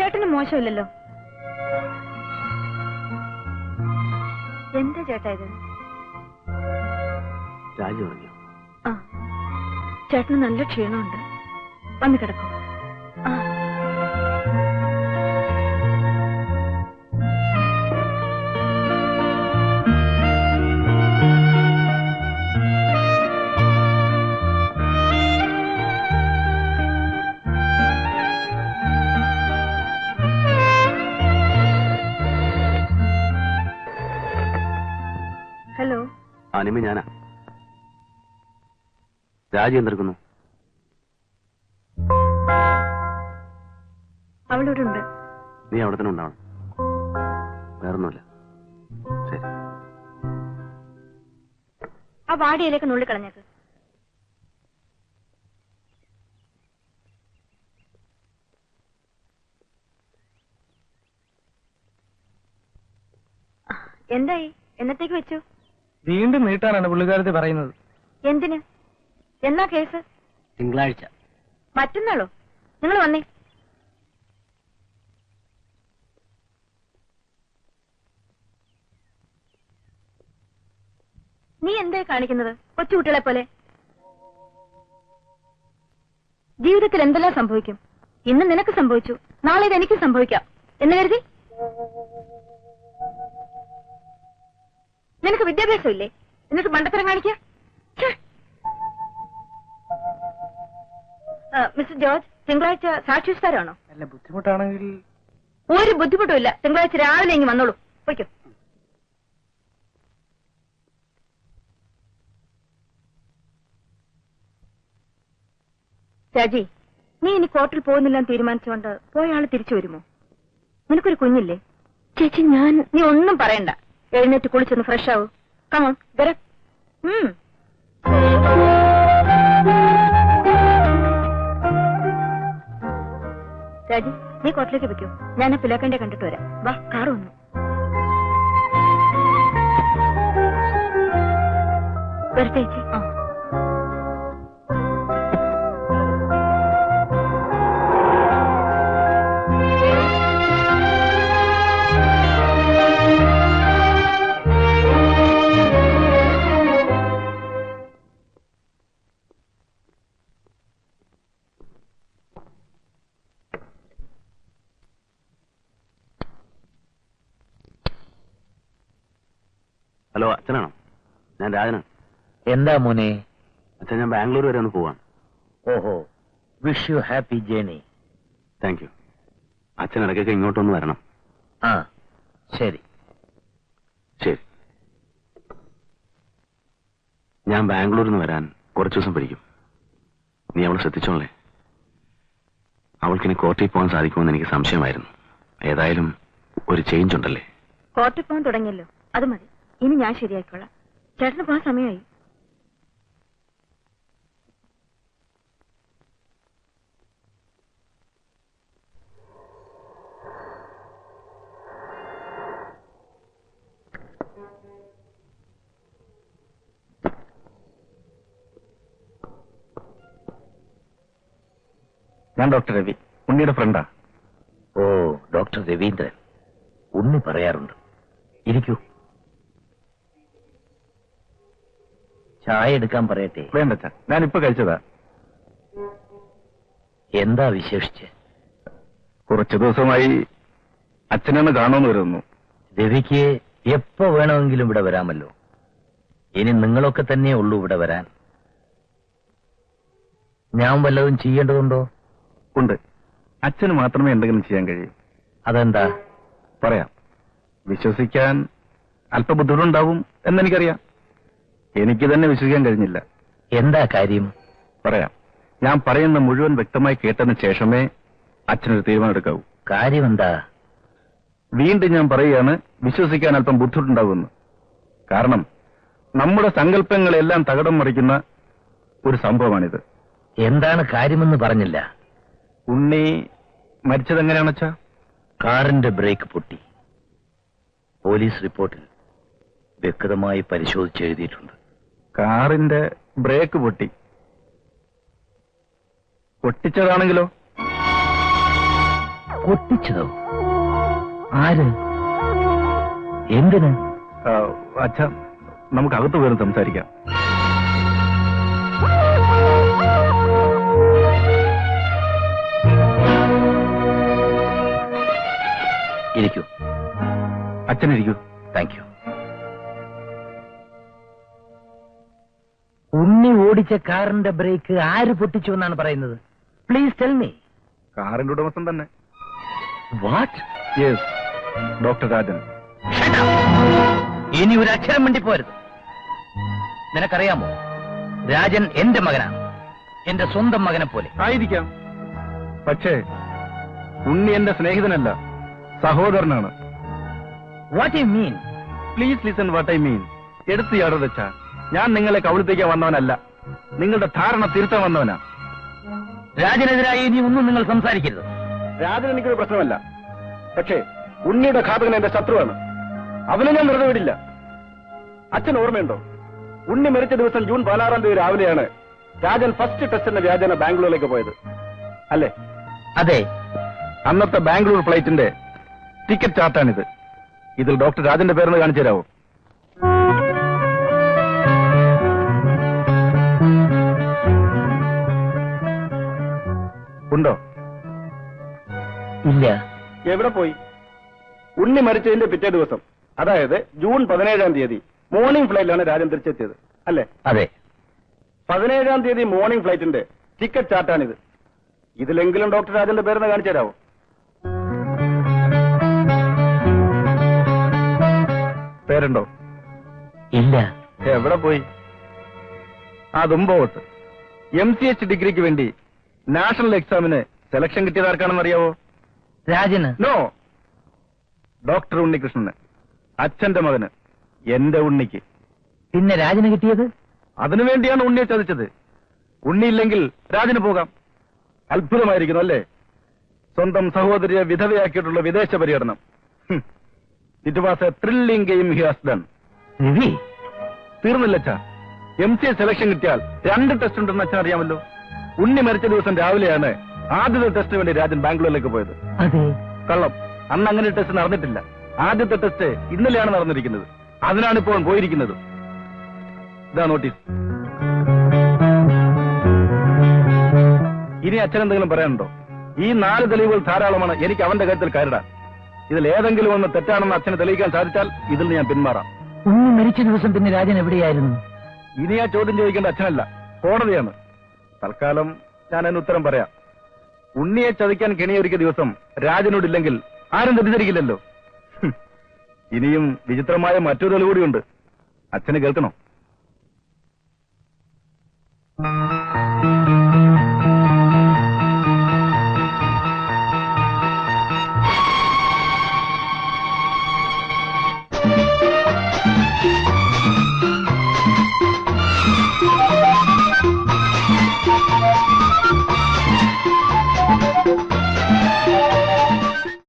ചേട്ടന് മോശമില്ലല്ലോ. എന്താ ചേട്ടാ ഇത്? രാജു പറഞ്ഞു. ആ, ചേട്ടന് നല്ല ക്ഷീണമുണ്ട്, വന്ന് കിടക്കും. ആ, ഹലോ. നിമി ഞാനാ. രാജി എന്തെടുക്കുന്നു? അവളിവിടെ ഉണ്ട്. നീ അവിടെ തന്നെ ഉണ്ടാവണം, വേറൊന്നുമില്ല. ശരി. ആ വാടിയിലേക്ക് നുള്ളിക്കളഞ്ഞേക്ക്. എന്തായി? എന്നത്തേക്ക് വെച്ചു? വീണ്ടും നീട്ടാനാണ് പുള്ളിക്കാരത്തി പറയുന്നത്. എന്തിന്? എന്നാ കേസ്? തിങ്കളാഴ്ച. മറ്റന്നാളോ? നിങ്ങൾ വന്നേ. നീ എന്തായി കാണിക്കുന്നത്? കൊച്ചുകുട്ടികളെ പോലെ. ജീവിതത്തിൽ എന്തെല്ലാം സംഭവിക്കും. ഇന്ന് നിനക്ക് സംഭവിച്ചു, നാളെ ഇത് എനിക്ക് സംഭവിക്കാം എന്ന് കരുതി നിനക്ക് വിദ്യാഭ്യാസം ഇല്ലേ? എന്നിട്ട് മണ്ടത്തരം കാണിക്കുക. മിസ്റ്റർ ജോർജ്, തിങ്കളാഴ്ച സാക്ഷിസ്ഥാനാണോ? അല്ല, ബുദ്ധിമുട്ടാണെങ്കിൽ. ഒരു ബുദ്ധിമുട്ടും ഇല്ല. തിങ്കളാഴ്ച രാവിലെ ഇങ്ങ് വന്നോളൂ. പോയിക്കോ. രാജി, നീ ഇനി കോർട്ടിൽ പോകുന്നില്ലെന്ന് തീരുമാനിച്ചുകൊണ്ട് പോയ ആള് തിരിച്ചു വരുമോ? നിനക്കൊരു കുഞ്ഞില്ലേ? ചേച്ചി, നീ ഒന്നും പറയണ്ട. എഴുന്നേറ്റ് കുളിച്ചൊന്ന് ഫ്രഷ് ആവൂ. കമോൺ, വരാം. രാജി, നീ കോർട്ടിലേക്ക് വെക്കൂ. ഞാൻ ആ പിലാക്കന്റെ കണ്ടിട്ട് വരാം. വാ, കാറ് വന്നു. വരട്ടെ ചേച്ചി. ഹലോ, അച്ഛനാണോ? ഞാൻ രാജനാണ്. എന്താ മോനെ? അച്ഛൻ, ഞാൻ ബാംഗ്ലൂർ വരെ ഒന്ന് പോവാണ്. ഓഹോ, wish you happy journey. Thank you. അച്ഛൻ ഇടയ്ക്കൊക്കെ ഇങ്ങോട്ടൊന്ന് വരണം. ആ, ശരി ശരി. ഞാൻ ബാംഗ്ലൂരിൽ നിന്ന് വരാൻ കുറച്ചു ദിവസം പിടിക്കും. നീ അവളെ ശ്രദ്ധിച്ചോളേ. അവൾക്കിനി കോർട്ടിൽ പോകാൻ സാധിക്കുമെന്ന് എനിക്ക് സംശയമായിരുന്നു. ഏതായാലും ഒരു ചേഞ്ച് ഉണ്ടല്ലേ. കോർട്ടിൽ പോകാൻ തുടങ്ങിയല്ലോ, അത് മതി. ഇനി ഞാൻ ശരിയായിക്കോളാം. ചേട്ടന് പോകാൻ സമയമായി. ഞാൻ ഡോക്ടർ രവി, ഉണ്ണിയുടെ ഫ്രണ്ടാ. ഓ, ഡോക്ടർ രവീന്ദ്രൻ. ഉണ്ണി പറയാറുണ്ട്. ഇരിക്കൂ. ചായ എടുക്കാൻ പറയട്ടെ? വേണ്ട, ഞാനിപ്പോ കഴിച്ചതാ. എന്താ വിശേഷിച്ച്? കുറച്ചു ദിവസമായി അച്ഛനെന്ന് കാണുമെന്ന് വരുന്നു. രവിക്ക് എപ്പോ വേണമെങ്കിലും ഇവിടെ വരാമല്ലോ. ഇനി നിങ്ങളൊക്കെ തന്നെ ഉള്ളൂ ഇവിടെ വരാൻ. ഞാൻ വല്ലതും ചെയ്യേണ്ടതുണ്ടോ? ഉണ്ട്. അച്ഛന് മാത്രമേ എന്തെങ്കിലും ചെയ്യാൻ കഴിയൂ. അതെന്താ? പറയാം. വിശ്വസിക്കാൻ അല്പ ബുദ്ധിമുട്ടുണ്ടാവും എന്നെനിക്കറിയാം. എനിക്ക് തന്നെ വിശ്വസിക്കാൻ കഴിഞ്ഞില്ല. എന്താ കാര്യം? പറയാം. ഞാൻ പറയുന്ന മുഴുവൻ വ്യക്തമായി കേട്ടതിന് ശേഷമേ അച്ഛനൊരു തീരുമാനം എടുക്കാവൂ. കാര്യം എന്താ? വീണ്ടും ഞാൻ പറയുകയാണ്, വിശ്വസിക്കാൻ അല്പം ബുദ്ധിമുട്ടുണ്ടാവുമെന്ന്. കാരണം നമ്മുടെ സങ്കല്പങ്ങളെല്ലാം തകിടം മറിക്കുന്ന ഒരു സംഭവമാണിത്. എന്താണ് കാര്യമെന്ന് പറഞ്ഞില്ല. ഉണ്ണി മരിച്ചതെങ്ങനെയാണച്ചാ? കാറിന്റെ ബ്രേക്ക് പൊട്ടി. പോലീസ് റിപ്പോർട്ടിൽ വ്യക്തമായി പരിശോധിച്ചെഴുതിയിട്ടുണ്ട്. കാറിന്റെ ബ്രേക്ക് പൊട്ടി. പൊട്ടിച്ചതാണെങ്കിലോ? പൊട്ടിച്ചതോ? ആര്? എന്തിന്? അച്ഛാ, നമുക്ക് അകത്ത് പോയി സംസാരിക്കാം. ഇരിക്കൂ. അച്ഛനിരിക്കൂ. Thank you. ഉണ്ണി ഓടിച്ച കാറിന്റെ ബ്രേക്ക് ആര് പൊട്ടിച്ചു എന്നാണ് പറയുന്നത്? Please tell me. കാറിന്റെ ഉടമസ്ഥൻ തന്നെ. വാട്ട്? Yes, doctor Rajan. ഇനി ഒരു അക്ഷരം വേണ്ടി പോരുത്. നിനക്കറിയാമോ, രാജൻ എന്റെ മകനാണ്, എന്റെ സ്വന്തം മകനെ പോലെ. ആയിരിക്കാം, പക്ഷേ ഉണ്ണി എന്റെ സ്നേഹിതനല്ല, സഹോദരനാണ്. What you mean? Please listen what I mean. എടുത്തു ചാടരുത് അച്ഛാ. ഞാൻ നിങ്ങളെ കവിളിത്തേക്കാൻ വന്നവനല്ല, നിങ്ങളുടെ ധാരണ തിരുത്താൻ വന്നവനാ. രാജനെതിരായി ഇനി ഒന്നും നിങ്ങൾ സംസാരിക്കരുത്. രാജൻ എനിക്കൊരു പ്രശ്നമല്ല, പക്ഷേ ഉണ്ണിയുടെ ഘാതകൻ എന്റെ ശത്രുവാണ്. അവനെ ഞാൻ വെറുതെ വിടില്ല. അച്ഛൻ ഓർമ്മയുണ്ടോ, ഉണ്ണി മരിച്ച ദിവസം ജൂൺ 16 തീയതി രാവിലെയാണ് രാജൻ ഫസ്റ്റ് ടെസ്റ്റിന്റെ വ്യാജന ബാംഗ്ലൂരിലേക്ക് പോയത്, അല്ലേ? അതെ. അന്നത്തെ ബാംഗ്ലൂർ ഫ്ലൈറ്റിന്റെ ടിക്കറ്റ് ചാർട്ടാണിത്. ഇതിൽ ഡോക്ടർ രാജന്റെ പേരെന്ന് കാണിച്ചു തരാമോ? ഉണ്ടോ? ഇല്ല. എവിടെ പോയി? ഉണ്ണി മരിച്ചതിന്റെ പിറ്റേ ദിവസം, അതായത് ജൂൺ 17 തീയതി മോർണിംഗ് ഫ്ലൈറ്റിലാണ് രാജൻ തിരിച്ചെത്തിയത്, അല്ലേ? അതെ. 17 തീയതി മോർണിംഗ് ഫ്ലൈറ്റിന്റെ ടിക്കറ്റ് ചാർട്ടാണിത്. ഇതിലെങ്കിലും ഡോക്ടർ രാജന്റെ പേരെന്ന് കാണിച്ചു തരാമോ? പേരുണ്ടോ? ഇല്ല. എവിടെ പോയി? ആ തുമ്പോട്ട് MCH ഡിഗ്രിക്ക് വേണ്ടി നാഷണൽ എക്സാമിന് സെലക്ഷൻ കിട്ടിയത് ആർക്കാണെന്ന് അറിയാവോ? രാജന്. നോ, ഡോക്ടർ ഉണ്ണികൃഷ്ണന്, അച്ഛന്റെ മകന്, എന്റെ ഉണ്ണിക്ക്. പിന്നെ രാജന് കിട്ടിയത്? അതിനുവേണ്ടിയാണ് ഉണ്ണിയെ ചതിച്ചത്. ഉണ്ണിയില്ലെങ്കിൽ രാജന് പോകാം. അത്ഭുതമായിരിക്കുന്നു അല്ലേ? സ്വന്തം സഹോദരിയെ വിധവയാക്കിയിട്ടുള്ള വിദേശ പര്യടനം. It was A thrilling game he has done. തീർന്നില്ല അച്ഛാ. MCH സെലക്ഷൻ കിട്ടിയാൽ 2 ടെസ്റ്റ് ഉണ്ടെന്ന് അച്ഛൻ അറിയാമല്ലോ. ഉണ്ണി മരിച്ച ദിവസം രാവിലെയാണ് ആദ്യത്തെ ടെസ്റ്റിന് വേണ്ടി രാജൻ ബാംഗ്ലൂരിലേക്ക് പോയത്. അതെ. കള്ളം. അന്ന് അങ്ങനെ ടെസ്റ്റ് നടന്നിട്ടില്ല. ആദ്യത്തെ ടെസ്റ്റ് ഇന്നലെയാണ് നടന്നിരിക്കുന്നത്. അതിനാണ് ഇപ്പോൾ പോയിരിക്കുന്നത്. ഇതാ നോട്ടീസ്. ഇനി അച്ഛൻ എന്തെങ്കിലും പറയാനുണ്ടോ? ഈ 4 തെളിവുകൾ ധാരാളമാണ് എനിക്ക് അവന്റെ കാര്യത്തിൽ കയറിടാൻ. ഇതിൽ ഏതെങ്കിലും ഒന്ന് തെറ്റാണെന്ന് അച്ഛന് തെളിയിക്കാൻ സാധിച്ചാൽ ഇതിൽ ഞാൻ പിന്മാറാം. ഉണ്ണി മരിച്ച ദിവസം പിന്നെ രാജൻ എവിടെയായിരുന്നു? ഇനി ആ ചോദ്യം ചോദിക്കേണ്ട അച്ഛനല്ല, കോടതിയാണ്. തൽക്കാലം ഞാൻ അതിന് ഉത്തരം പറയാം. ഉണ്ണിയെ ചതിക്കാൻ കെണിയൊരുക്കിയ ദിവസം രാജനോടില്ലെങ്കിൽ ആരും തെറ്റിദ്ധരിക്കില്ലല്ലോ. ഇനിയും വിചിത്രമായ മറ്റൊരു തെളിവ് കൂടിയുണ്ട്. അച്ഛന് കേൾക്കണോ?